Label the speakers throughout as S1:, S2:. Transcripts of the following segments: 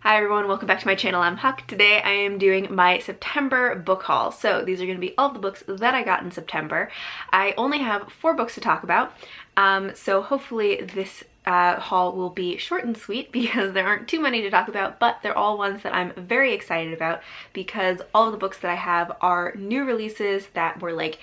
S1: Hi everyone, welcome back to my channel. I'm Huck. Today I am doing my September book haul. So these are going to be all the books that I got in September. I only have 4 books to talk about, so hopefully this haul will be short and sweet because there aren't too many to talk about, but they're all ones that I'm very excited about because all of the books that I have are new releases that were like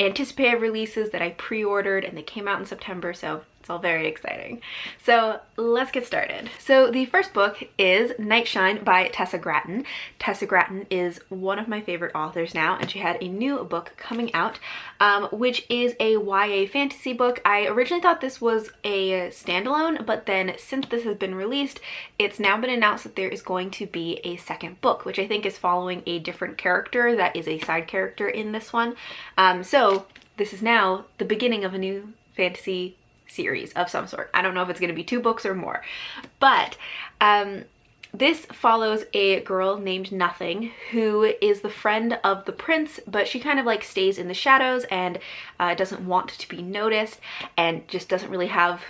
S1: anticipated releases that I pre-ordered and they came out in September, so it's all very exciting. So let's get started. So the first book is Nightshine by Tessa Gratton. Tessa Gratton is one of my favorite authors now, and she had a new book coming out, which is a YA fantasy book. I originally thought this was a standalone, but then since this has been released, it's now been announced that there is going to be a second book, which I think is following a different character that is a side character in this one. So this is now the beginning of a new fantasy series of some sort. I don't know if it's going to be 2 books or more, but this follows a girl named Nothing who is the friend of the prince, but she kind of like stays in the shadows and doesn't want to be noticed and just doesn't really have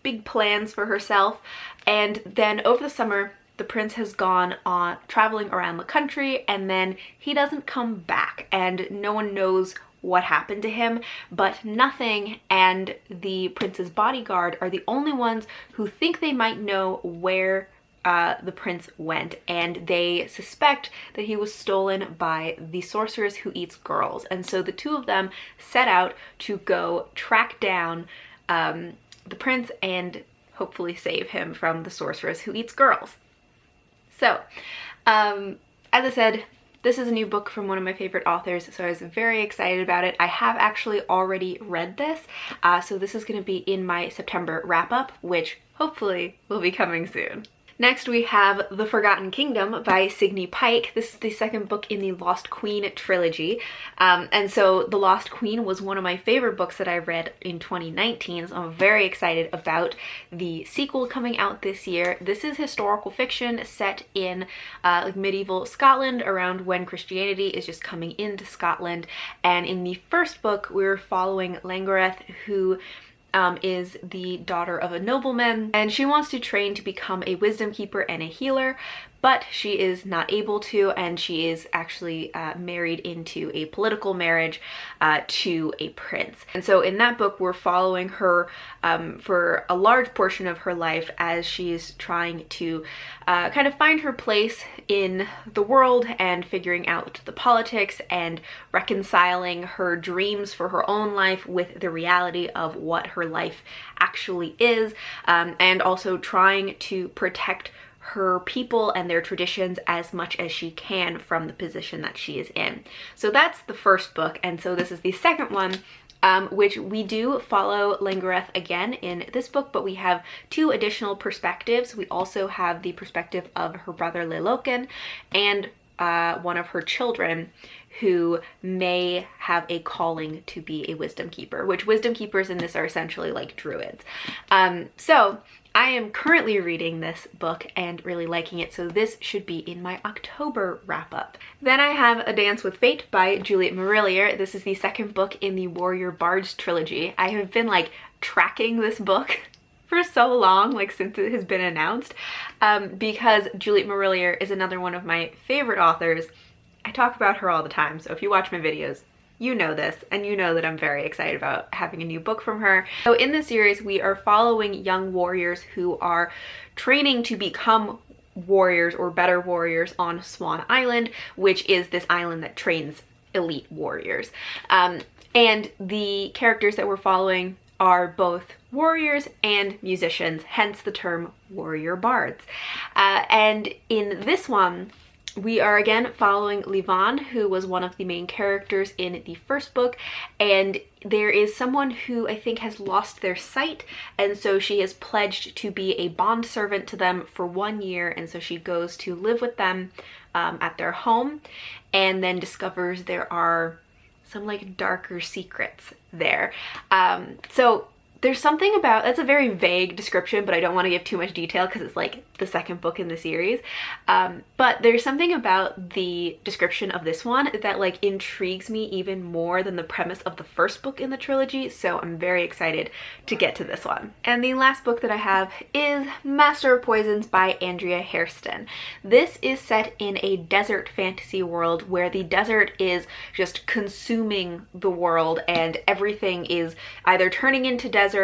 S1: big plans for herself. And then over the summer, the prince has gone on traveling around the country, and then he doesn't come back and no one knows what happened to him, but Nothing and the prince's bodyguard are the only ones who think they might know where the prince went, and they suspect that he was stolen by the sorceress who eats girls. And so the two of them set out to go track down the prince and hopefully save him from the sorceress who eats girls. So as I said, this is a new book from one of my favorite authors, so I was very excited about it. I have actually already read this, so this is going to be in my September wrap-up, which hopefully will be coming soon. Next we have The Forgotten Kingdom by Signe Pike. This is the second book in the Lost Queen trilogy. And so The Lost Queen was one of my favorite books that I read in 2019, so I'm very excited about the sequel coming out this year. This is historical fiction set in like medieval Scotland around when Christianity is just coming into Scotland. And in the first book, we were following Langoreth, who is the daughter of a nobleman, and she wants to train to become a wisdom keeper and a healer, but she is not able to, and she is actually married into a political marriage to a prince. And so in that book, we're following her for a large portion of her life as she's trying to kind of find her place in the world and figuring out the politics and reconciling her dreams for her own life with the reality of what her life actually is, and also trying to protect her people and their traditions as much as she can from the position that she is in. So that's the first book, and so this is the second one, which we do follow Langoreth again in this book, but we have 2 additional perspectives. We also have the perspective of her brother Lailoken and one of her children who may have a calling to be a wisdom keeper, which wisdom keepers in this are essentially like druids. So I am currently reading this book and really liking it, so this should be in my October wrap-up. Then I have A Dance with Fate by Juliet Marillier. This is the second book in the Warrior Bards trilogy. I have been like tracking this book for so long, like since it has been announced, because Juliet Marillier is another one of my favorite authors. I talk about her all the time, so if you watch my videos, you know this, and you know that I'm very excited about having a new book from her. So in this series, we are following young warriors who are training to become warriors or better warriors on Swan Island, which is this island that trains elite warriors. And the characters that we're following are both warriors and musicians, hence the term warrior bards. And in this one, we are again following Livan, who was one of the main characters in the first book, and there is someone who I think has lost their sight, and so she has pledged to be a bondservant to them for 1 year, and so she goes to live with them at their home, and then discovers there are some like darker secrets there. So There's something about, that's a very vague description, but I don't want to give too much detail because it's like the second book in the series. But there's something about the description of this one that like intrigues me even more than the premise of the first book in the trilogy, so I'm very excited to get to this one. And the last book that I have is Master of Poisons by Andrea Hairston. This is set in a desert fantasy world where the desert is just consuming the world and everything is either turning into desert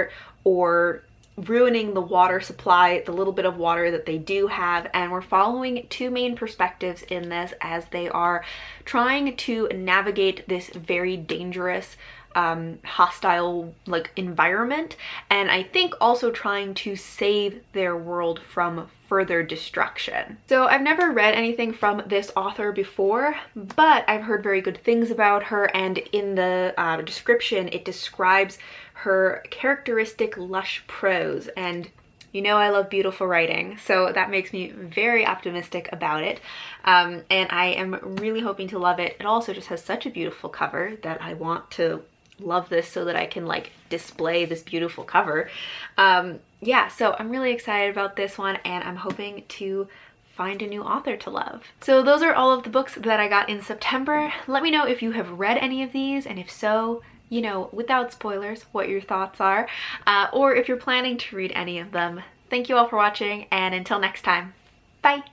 S1: or ruining the water supply, the little bit of water that they do have. And we're following two main perspectives in this as they are trying to navigate this very dangerous hostile like environment, and I think also trying to save their world from further destruction. So I've never read anything from this author before, but I've heard very good things about her, and in the description it describes her characteristic lush prose, and you know I love beautiful writing, so that makes me very optimistic about it. And I am really hoping to love it. It also just has such a beautiful cover that I want to love this so that I can like display this beautiful cover. Yeah, so I'm really excited about this one, and I'm hoping to find a new author to love. So those are all of the books that I got in September. Let me know if you have read any of these, and if so, you know, without spoilers, what your thoughts are, or if you're planning to read any of them. Thank you all for watching, and until next time, bye!